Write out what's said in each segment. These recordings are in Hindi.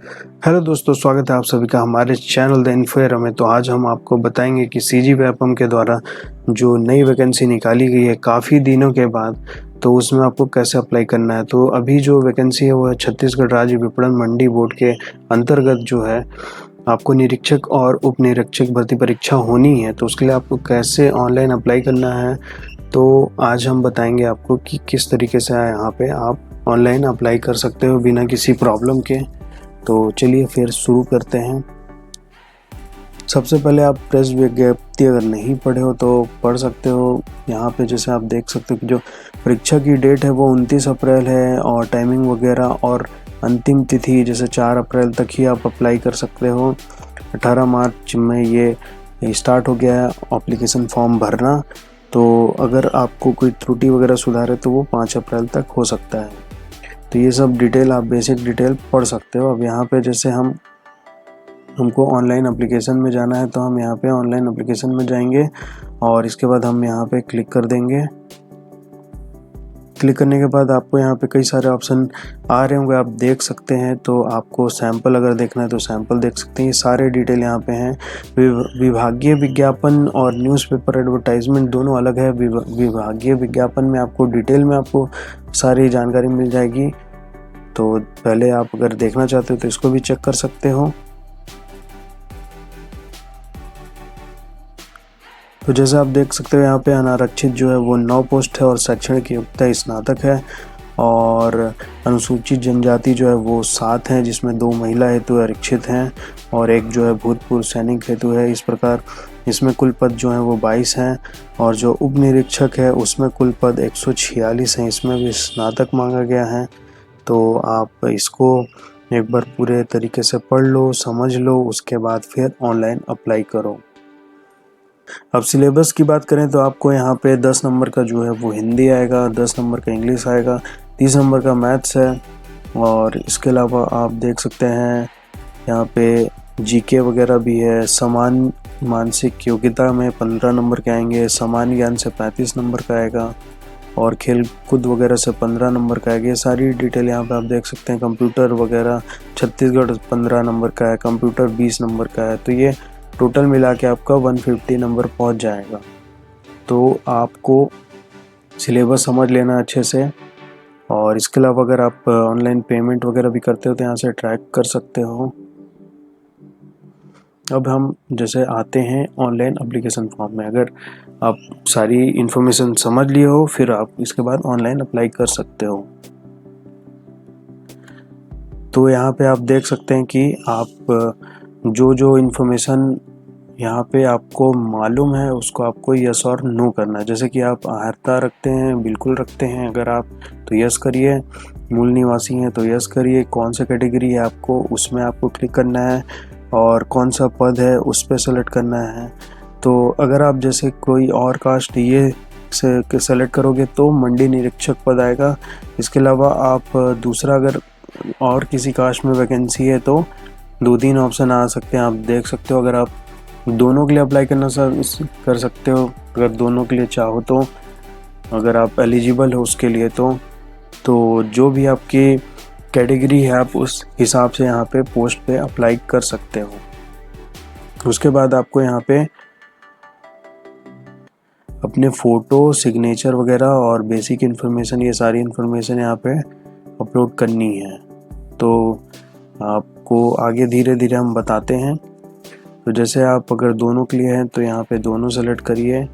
हेलो दोस्तों, स्वागत है आप सभी का हमारे चैनल द इन्फोयर में। तो आज हम आपको बताएंगे कि सीजी व्यापम के द्वारा जो नई वैकेंसी निकाली गई है काफ़ी दिनों के बाद, तो उसमें आपको कैसे अप्लाई करना है। तो अभी जो वैकेंसी है वो है छत्तीसगढ़ राज्य विपणन मंडी बोर्ड के अंतर्गत जो है आपको निरीक्षक और उप निरीक्षक भर्ती परीक्षा होनी है। तो उसके लिए आपको कैसे ऑनलाइन अप्लाई करना है, तो आज हम बताएंगे आपको कि किस तरीके से यहाँ पे आप ऑनलाइन अप्लाई कर सकते हो बिना किसी प्रॉब्लम के। तो चलिए फिर शुरू करते हैं। सबसे पहले आप प्रेस विज्ञप्ति अगर नहीं पढ़े हो तो पढ़ सकते हो। यहाँ पे जैसे आप देख सकते हो कि जो परीक्षा की डेट है वो 29 अप्रैल है और टाइमिंग वगैरह और अंतिम तिथि जैसे 4 अप्रैल तक ही आप अप्लाई कर सकते हो। 18 मार्च में ये स्टार्ट हो गया है एप्लीकेशन फॉर्म भरना। तो अगर आपको कोई त्रुटि वगैरह सुधार है तो वो 5 अप्रैल तक हो सकता है। तो ये सब डिटेल आप बेसिक डिटेल पढ़ सकते हो। अब यहाँ पे जैसे हमको ऑनलाइन एप्लीकेशन में जाना है तो हम यहाँ पे ऑनलाइन एप्लीकेशन में जाएंगे और इसके बाद हम यहाँ पे क्लिक कर देंगे। क्लिक करने के बाद आपको यहाँ पे कई सारे ऑप्शन आ रहे होंगे, आप देख सकते हैं। तो आपको सैंपल अगर देखना है तो सैंपल देख सकते हैं। ये सारे डिटेल यहाँ पे हैं। विभागीय विज्ञापन और न्यूज़पेपर एडवर्टाइजमेंट दोनों अलग है। विभागीय विज्ञापन में आपको डिटेल में आपको सारी जानकारी मिल जाएगी। तो पहले आप अगर देखना चाहते हो तो इसको भी चेक कर सकते हो। तो जैसे आप देख सकते हो यहाँ पे अनारक्षित जो है वो 9 पोस्ट है और शैक्षणिक योग्यता स्नातक है। और अनुसूचित जनजाति जो है वो 7 हैं, जिसमें 2 महिला हेतु आरक्षित हैं और एक जो है भूतपूर्व सैनिक हेतु है। इस प्रकार इसमें कुल पद जो हैं वो 22 हैं और जो उप निरीक्षक है उसमें कुल पद 146 हैं। इसमें भी स्नातक मांगा गया है। तो आप इसको एक बार पूरे तरीके से पढ़ लो, समझ लो, उसके बाद फिर ऑनलाइन अप्लाई करो। अब सिलेबस की बात करें तो आपको यहाँ पे 10 नंबर का जो है वो हिंदी आएगा, 10 नंबर का इंग्लिश आएगा, 30 नंबर का मैथ्स है। और इसके अलावा आप देख सकते हैं यहाँ पे जीके वगैरह भी है। समान मानसिक योग्यता में 15 नंबर के आएंगे, समान ज्ञान से 35 नंबर का आएगा और खेल कूद वगैरह से 15 नंबर का आएगा। ये सारी डिटेल यहाँ पे आप देख सकते हैं। कंप्यूटर वगैरह छत्तीसगढ़ 15 नंबर का है, कंप्यूटर 20 नंबर का है। तो ये टोटल मिला के आपका 150 नंबर पहुंच जाएगा। तो आपको सिलेबस समझ लेना अच्छे से। और इसके अलावा अगर आप ऑनलाइन पेमेंट वगैरह भी करते हो तो यहाँ से ट्रैक कर सकते हो। अब हम जैसे आते हैं ऑनलाइन एप्लीकेशन फॉर्म में। अगर आप सारी इन्फॉर्मेशन समझ लिए हो फिर आप इसके बाद ऑनलाइन अप्लाई कर सकते हो। तो यहाँ पे आप देख सकते हैं कि आप जो इन्फॉर्मेशन यहाँ पे आपको मालूम है उसको आपको यस और नो करना है। जैसे कि आप अर्हता रखते हैं, बिल्कुल रखते हैं अगर आप तो यस करिए, मूल निवासी हैं तो यस करिए, कौन सा कैटेगरी है आपको उसमें आपको क्लिक करना है और कौन सा पद है उस पर सेलेक्ट करना है। तो अगर आप जैसे कोई और कास्ट ये से सेलेक्ट करोगे तो मंडी निरीक्षक पद आएगा। इसके अलावा आप दूसरा अगर और किसी कास्ट में वैकेंसी है तो 2-3 ऑप्शन आ सकते हैं, आप देख सकते हो। अगर आप दोनों के लिए अप्लाई करना कर सकते हो अगर दोनों के लिए चाहो तो, अगर आप एलिजिबल हो उसके लिए तो जो भी आपकी कैटेगरी है आप उस हिसाब से यहाँ पे पोस्ट पे अप्लाई कर सकते हो। उसके बाद आपको यहाँ पे अपने फ़ोटो, सिग्नेचर वगैरह और बेसिक इन्फॉर्मेशन, ये सारी इन्फॉर्मेशन यहाँ पे अपलोड करनी है। तो आपको आगे धीरे धीरे हम बताते हैं। तो जैसे आप अगर दोनों के लिए हैं तो यहाँ पे दोनों सेलेक्ट करिए।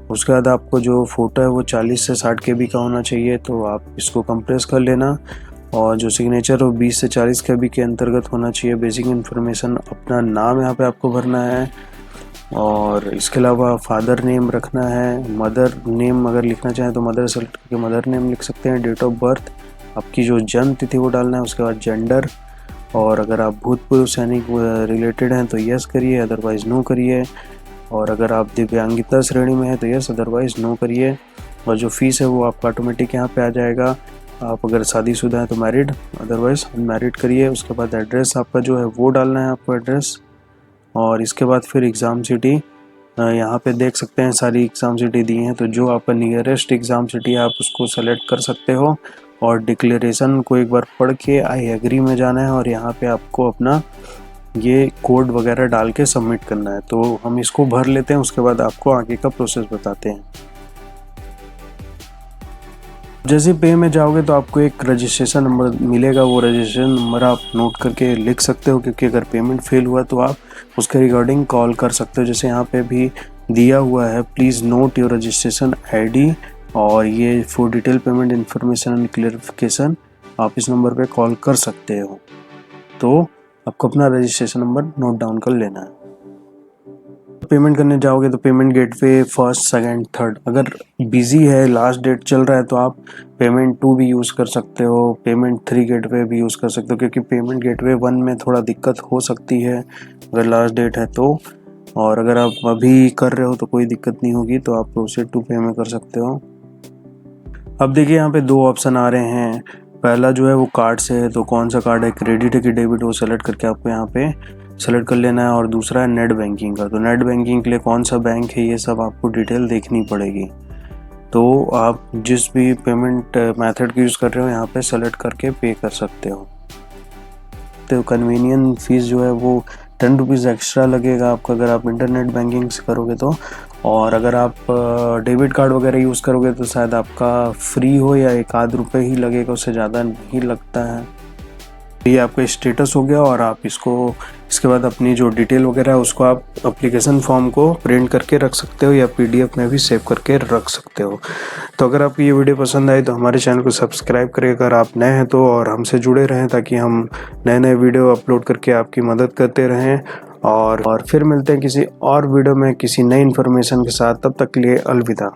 उसके बाद आपको जो फ़ोटो है वो 40 से 60 KB का होना चाहिए, तो आप इसको कंप्रेस कर लेना। और जो सिग्नेचर हो 20 से 40 KB के अंतर्गत होना चाहिए। बेसिक इन्फॉर्मेशन अपना नाम यहाँ पे आपको भरना है और इसके अलावा फादर नेम रखना है। मदर नेम अगर लिखना चाहें तो मदर सेलेक्ट करके मदर नेम लिख सकते हैं। डेट ऑफ बर्थ, आपकी जो जन्म तिथि वो डालना है। उसके बाद जेंडर, और अगर आप भूतपूर्व सैनिक रिलेटेड हैं तो यस करिए, अदरवाइज़ नो करिए। और अगर आप दिव्यांगिता श्रेणी में है तो यस, अदरवाइज़ नो करिए। और जो फीस है वो आपका ऑटोमेटिक यहाँ पे आ जाएगा। आप अगर शादीशुदा हैं तो मैरिड, अदरवाइज़ अनमैरिड करिए। उसके बाद एड्रेस आपका जो है वो डालना है आपको एड्रेस। और इसके बाद फिर एग्ज़ाम सिटी यहाँ पे देख सकते हैं सारी एग्ज़ाम सिटी दी हैं, तो जो आपका नियरेस्ट एग्ज़ाम सिटी है आप उसको सेलेक्ट कर सकते हो और डिक्लेरेशन को एक बार पढ़ के आई एग्री में जाना है और यहाँ पे आपको अपना ये कोड वगैरह डाल के सबमिट करना है। तो हम इसको भर लेते हैं, उसके बाद आपको आगे का प्रोसेस बताते हैं। जैसे पे में जाओगे तो आपको एक रजिस्ट्रेशन नंबर मिलेगा, वो रजिस्ट्रेशन नंबर आप नोट करके लिख सकते हो, क्योंकि अगर पेमेंट फेल हुआ तो आप उसके रिगार्डिंग कॉल कर सकते हो। जैसे यहाँ पे भी दिया हुआ है, please not your registration ID, और ये for detail payment information and clarification आप इस नंबर पे कॉल कर सकते हो। तो आपको अपना रजिस्ट्रेशन नंबर नोट डाउन कर लेना है। पेमेंट करने जाओगे तो payment gateway first, second, third, अगर बिजी है, लास्ट डेट चल रहा है तो आप पेमेंट 2 भी यूज़ कर सकते हो, पेमेंट 3 गेटवे भी यूज़ कर सकते हो, क्योंकि पेमेंट गेटवे 1 में थोड़ा दिक्कत हो सकती है अगर लास्ट डेट है तो। और अगर आप अभी कर रहे हो तो कोई दिक्कत नहीं होगी, तो आप प्रोसीड टू पे में कर सकते हो। अब देखिए यहाँ पे 2 ऑप्शन आ रहे हैं। पहला जो है वो कार्ड से है, तो कौन सा कार्ड है, क्रेडिट है कि डेबिट, वो सेलेक्ट करके आपको यहाँ पे सेलेक्ट कर लेना है। और दूसरा है नेट बैंकिंग का, तो नेट बैंकिंग के लिए कौन सा बैंक है ये सब आपको डिटेल देखनी पड़ेगी। तो आप जिस भी पेमेंट मेथड की यूज़ कर रहे हो यहाँ पे सेलेक्ट करके पे कर सकते हो। तो कन्वीनियंस फीस जो है वो 10 रुपीज़ एक्स्ट्रा लगेगा आपका अगर आप इंटरनेट बैंकिंग से करोगे तो। और अगर आप डेबिट कार्ड वगैरह यूज़ करोगे तो शायद आपका फ्री हो या 1 आध रुपये ही लगेगा, उससे ज़्यादा नहीं लगता है। ये आपका स्टेटस हो गया, और आप इसके बाद अपनी जो डिटेल वगैरह है उसको आप एप्लीकेशन फॉर्म को प्रिंट करके रख सकते हो या PDF में भी सेव करके रख सकते हो। तो अगर आपको ये वीडियो पसंद आई तो हमारे चैनल को सब्सक्राइब करें अगर आप नए हैं तो, और हमसे जुड़े रहें ताकि हम नए नए वीडियो अपलोड करके आपकी मदद करते रहें। और फिर मिलते हैं किसी और वीडियो में किसी नई इन्फॉर्मेशन के साथ, तब तक के लिए अलविदा।